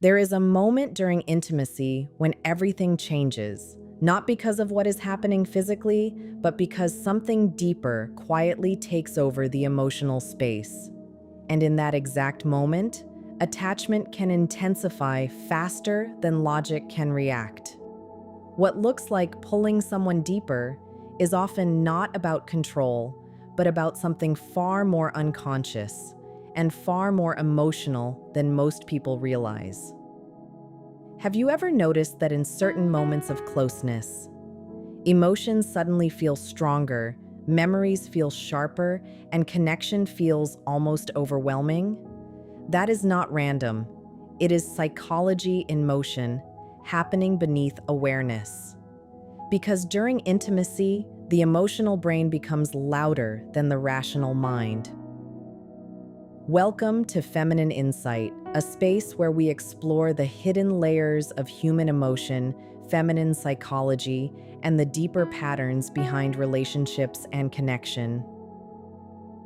There is a moment during intimacy when everything changes, not because of what is happening physically, but because something deeper quietly takes over the emotional space. And in that exact moment, attachment can intensify faster than logic can react. What looks like pulling someone deeper is often not about control, but about something far more unconscious and far more emotional than most people realize. Have you ever noticed that in certain moments of closeness, emotions suddenly feel stronger, memories feel sharper, and connection feels almost overwhelming? That is not random. It is psychology in motion, happening beneath awareness. Because during intimacy, the emotional brain becomes louder than the rational mind. Welcome to Feminine Insight, a space where we explore the hidden layers of human emotion, feminine psychology, and the deeper patterns behind relationships and connection.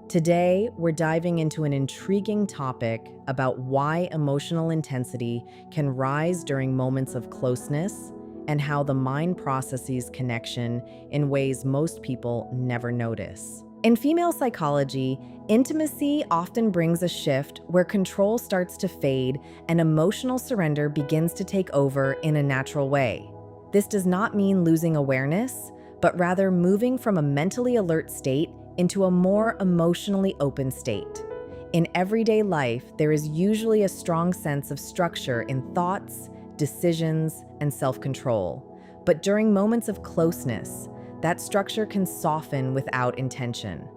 Today, we're diving into an intriguing topic about why emotional intensity can rise during moments of closeness and how the mind processes connection in ways most people never notice. In female psychology, intimacy often brings a shift where control starts to fade and emotional surrender begins to take over in a natural way. This does not mean losing awareness, but rather moving from a mentally alert state into a more emotionally open state. In everyday life, there is usually a strong sense of structure in thoughts, decisions, and self-control. But during moments of closeness, that structure can soften without intention.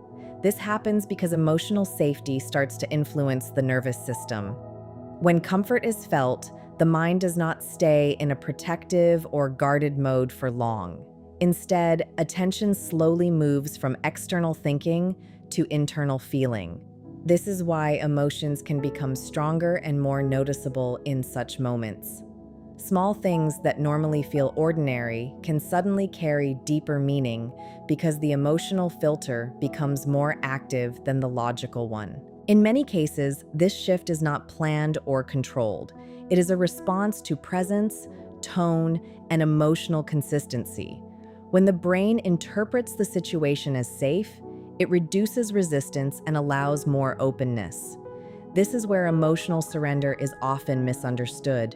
This happens because emotional safety starts to influence the nervous system. When comfort is felt, the mind does not stay in a protective or guarded mode for long. Instead, attention slowly moves from external thinking to internal feeling. This is why emotions can become stronger and more noticeable in such moments. Small things that normally feel ordinary can suddenly carry deeper meaning because the emotional filter becomes more active than the logical one. In many cases, this shift is not planned or controlled. It is a response to presence, tone, and emotional consistency. When the brain interprets the situation as safe, it reduces resistance and allows more openness. This is where emotional surrender is often misunderstood.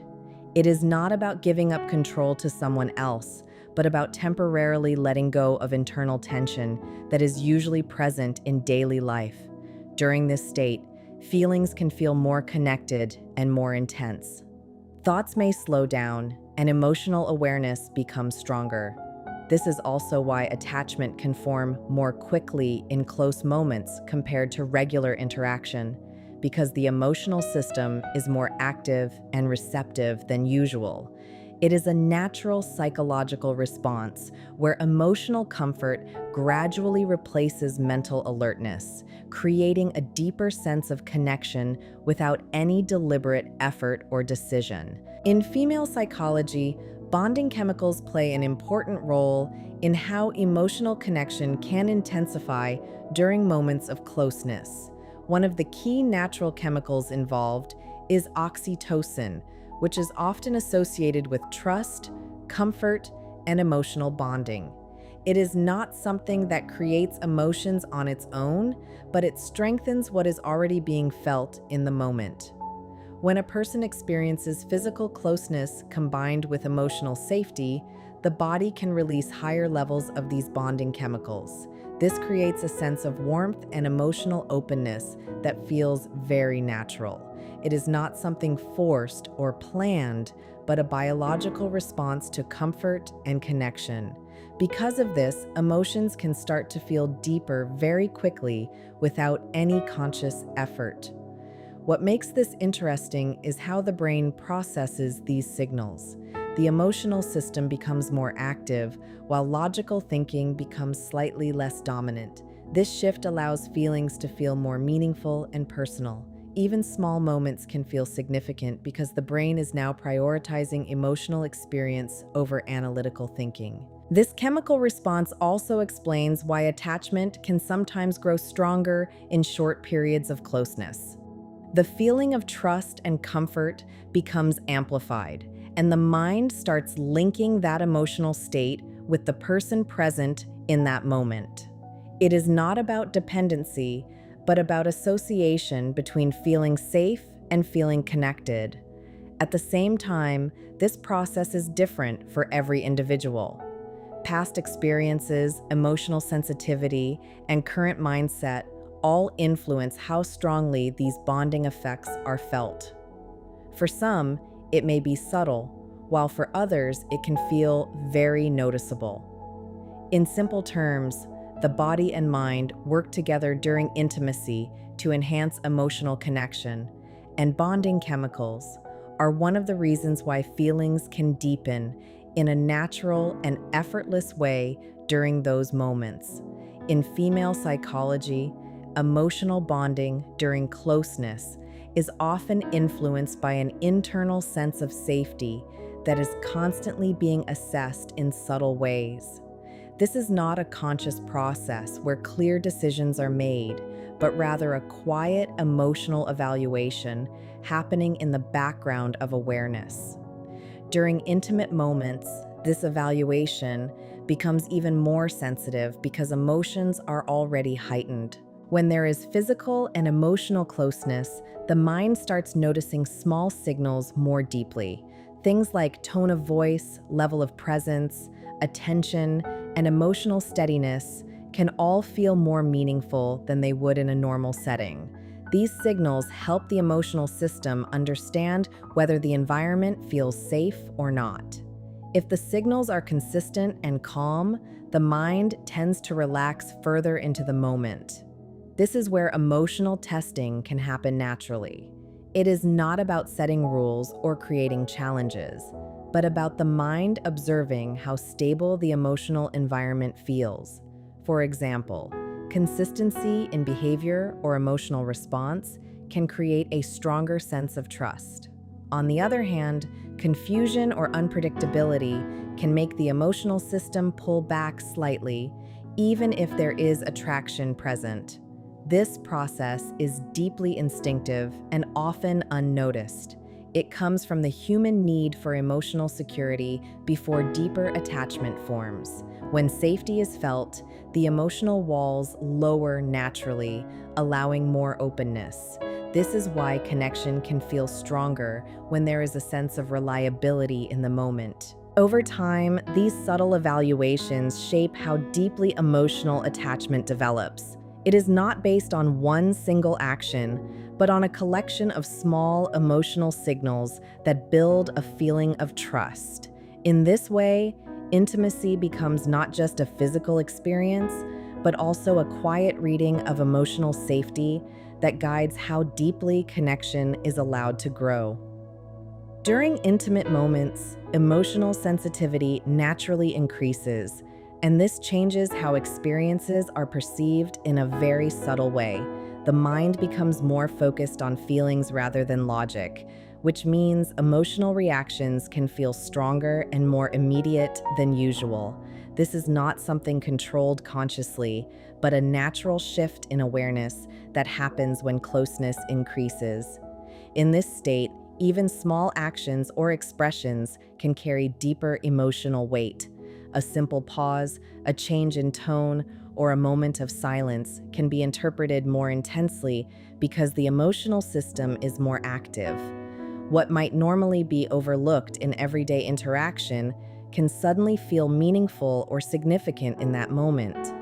It is not about giving up control to someone else, but about temporarily letting go of internal tension that is usually present in daily life. During this state, feelings can feel more connected and more intense. Thoughts may slow down, and emotional awareness becomes stronger. This is also why attachment can form more quickly in close moments compared to regular interaction, because the emotional system is more active and receptive than usual. It is a natural psychological response where emotional comfort gradually replaces mental alertness, creating a deeper sense of connection without any deliberate effort or decision. In female psychology, bonding chemicals play an important role in how emotional connection can intensify during moments of closeness. One of the key natural chemicals involved is oxytocin, which is often associated with trust, comfort, and emotional bonding. It is not something that creates emotions on its own, but it strengthens what is already being felt in the moment. When a person experiences physical closeness combined with emotional safety, the body can release higher levels of these bonding chemicals. This creates a sense of warmth and emotional openness that feels very natural. It is not something forced or planned, but a biological response to comfort and connection. Because of this, emotions can start to feel deeper very quickly without any conscious effort. What makes this interesting is how the brain processes these signals. The emotional system becomes more active, while logical thinking becomes slightly less dominant. This shift allows feelings to feel more meaningful and personal. Even small moments can feel significant because the brain is now prioritizing emotional experience over analytical thinking. This chemical response also explains why attachment can sometimes grow stronger in short periods of closeness. The feeling of trust and comfort becomes amplified, and the mind starts linking that emotional state with the person present in that moment. It is not about dependency, but about association between feeling safe and feeling connected. At the same time, this process is different for every individual. Past experiences, emotional sensitivity, and current mindset all influence how strongly these bonding effects are felt. For some, it may be subtle, while for others, it can feel very noticeable. In simple terms, the body and mind work together during intimacy to enhance emotional connection, and bonding chemicals are one of the reasons why feelings can deepen in a natural and effortless way during those moments. In female psychology, emotional bonding during closeness is often influenced by an internal sense of safety that is constantly being assessed in subtle ways. This is not a conscious process where clear decisions are made, but rather a quiet emotional evaluation happening in the background of awareness. During intimate moments, this evaluation becomes even more sensitive because emotions are already heightened. When there is physical and emotional closeness, the mind starts noticing small signals more deeply. Things like tone of voice, level of presence, attention, and emotional steadiness can all feel more meaningful than they would in a normal setting. These signals help the emotional system understand whether the environment feels safe or not. If the signals are consistent and calm, the mind tends to relax further into the moment. This is where emotional testing can happen naturally. It is not about setting rules or creating challenges, but about the mind observing how stable the emotional environment feels. For example, consistency in behavior or emotional response can create a stronger sense of trust. On the other hand, confusion or unpredictability can make the emotional system pull back slightly, even if there is attraction present. This process is deeply instinctive and often unnoticed. It comes from the human need for emotional security before deeper attachment forms. When safety is felt, the emotional walls lower naturally, allowing more openness. This is why connection can feel stronger when there is a sense of reliability in the moment. Over time, these subtle evaluations shape how deeply emotional attachment develops. It is not based on one single action, but on a collection of small emotional signals that build a feeling of trust. In this way, intimacy becomes not just a physical experience, but also a quiet reading of emotional safety that guides how deeply connection is allowed to grow. During intimate moments, emotional sensitivity naturally increases, and this changes how experiences are perceived in a very subtle way. The mind becomes more focused on feelings rather than logic, which means emotional reactions can feel stronger and more immediate than usual. This is not something controlled consciously, but a natural shift in awareness that happens when closeness increases. In this state, even small actions or expressions can carry deeper emotional weight. A simple pause, a change in tone, or a moment of silence can be interpreted more intensely because the emotional system is more active. What might normally be overlooked in everyday interaction can suddenly feel meaningful or significant in that moment.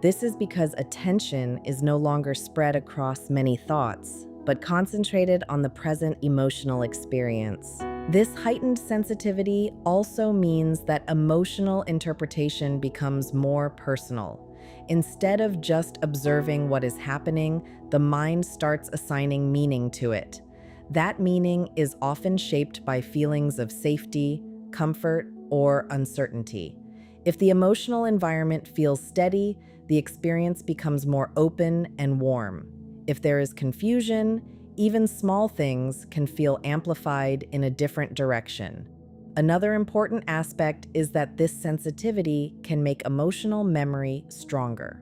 This is because attention is no longer spread across many thoughts, but concentrated on the present emotional experience. This heightened sensitivity also means that emotional interpretation becomes more personal. Instead of just observing what is happening, the mind starts assigning meaning to it. That meaning is often shaped by feelings of safety, comfort, or uncertainty. If the emotional environment feels steady, the experience becomes more open and warm. If there is confusion, even small things can feel amplified in a different direction. Another important aspect is that this sensitivity can make emotional memory stronger.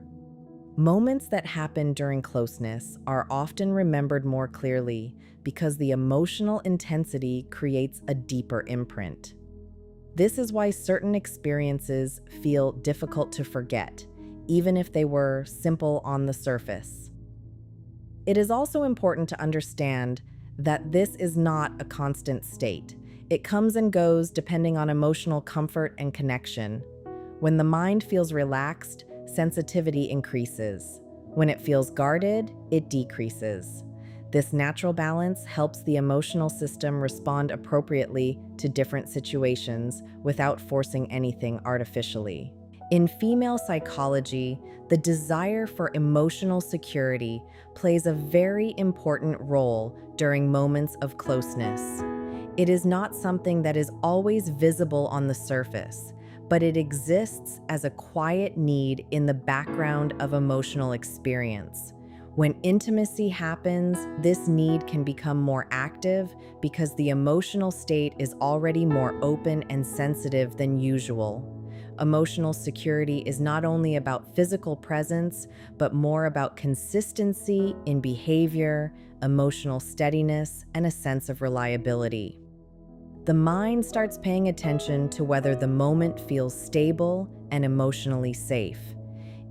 Moments that happen during closeness are often remembered more clearly because the emotional intensity creates a deeper imprint. This is why certain experiences feel difficult to forget, even if they were simple on the surface. It is also important to understand that this is not a constant state. It comes and goes depending on emotional comfort and connection. When the mind feels relaxed, sensitivity increases. When it feels guarded, it decreases. This natural balance helps the emotional system respond appropriately to different situations without forcing anything artificially. In female psychology, the desire for emotional security plays a very important role during moments of closeness. It is not something that is always visible on the surface, but it exists as a quiet need in the background of emotional experience. When intimacy happens, this need can become more active because the emotional state is already more open and sensitive than usual. Emotional security is not only about physical presence, but more about consistency in behavior, emotional steadiness, and a sense of reliability. The mind starts paying attention to whether the moment feels stable and emotionally safe.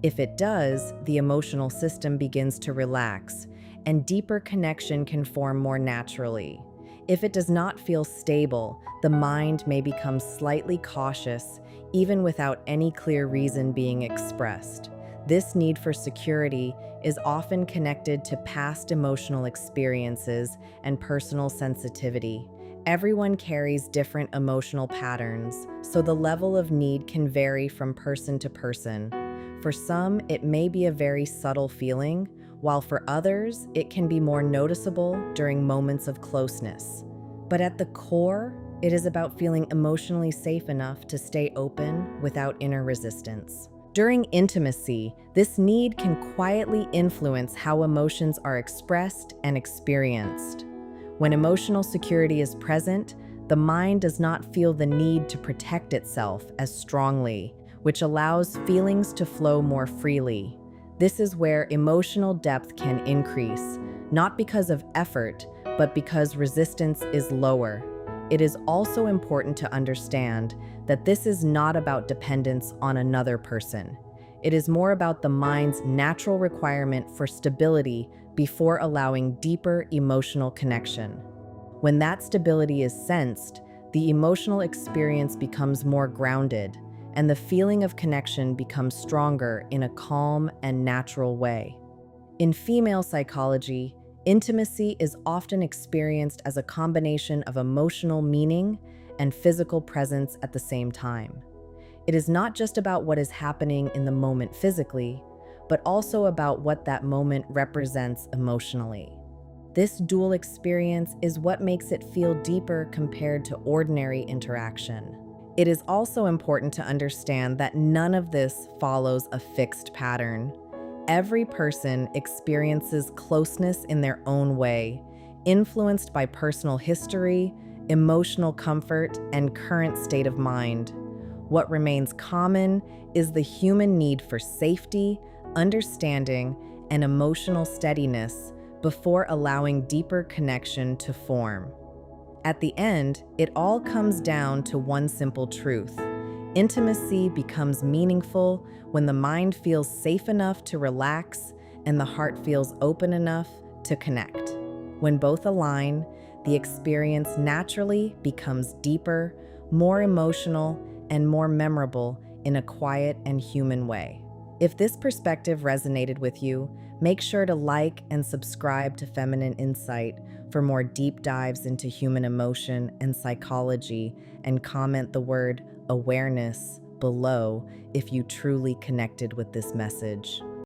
If it does, the emotional system begins to relax, and deeper connection can form more naturally. If it does not feel stable, the mind may become slightly cautious, even without any clear reason being expressed. This need for security is often connected to past emotional experiences and personal sensitivity. Everyone carries different emotional patterns, so the level of need can vary from person to person. For some, it may be a very subtle feeling, while for others, it can be more noticeable during moments of closeness. But at the core, it is about feeling emotionally safe enough to stay open without inner resistance. During intimacy, this need can quietly influence how emotions are expressed and experienced. When emotional security is present, the mind does not feel the need to protect itself as strongly, which allows feelings to flow more freely. This is where emotional depth can increase, not because of effort, but because resistance is lower. It is also important to understand that this is not about dependence on another person. It is more about the mind's natural requirement for stability before allowing deeper emotional connection. When that stability is sensed, the emotional experience becomes more grounded, and the feeling of connection becomes stronger in a calm and natural way. In female psychology, intimacy is often experienced as a combination of emotional meaning and physical presence at the same time. It is not just about what is happening in the moment physically, but also about what that moment represents emotionally. This dual experience is what makes it feel deeper compared to ordinary interaction. It is also important to understand that none of this follows a fixed pattern. Every person experiences closeness in their own way, influenced by personal history, emotional comfort, and current state of mind. What remains common is the human need for safety, understanding, and emotional steadiness before allowing deeper connection to form. At the end, it all comes down to one simple truth. Intimacy becomes meaningful when the mind feels safe enough to relax and the heart feels open enough to connect. When both align, the experience naturally becomes deeper, more emotional, and more memorable in a quiet and human way. If this perspective resonated with you, make sure to like and subscribe to Feminine Insight for more deep dives into human emotion and psychology, and comment the word awareness below if you truly connected with this message.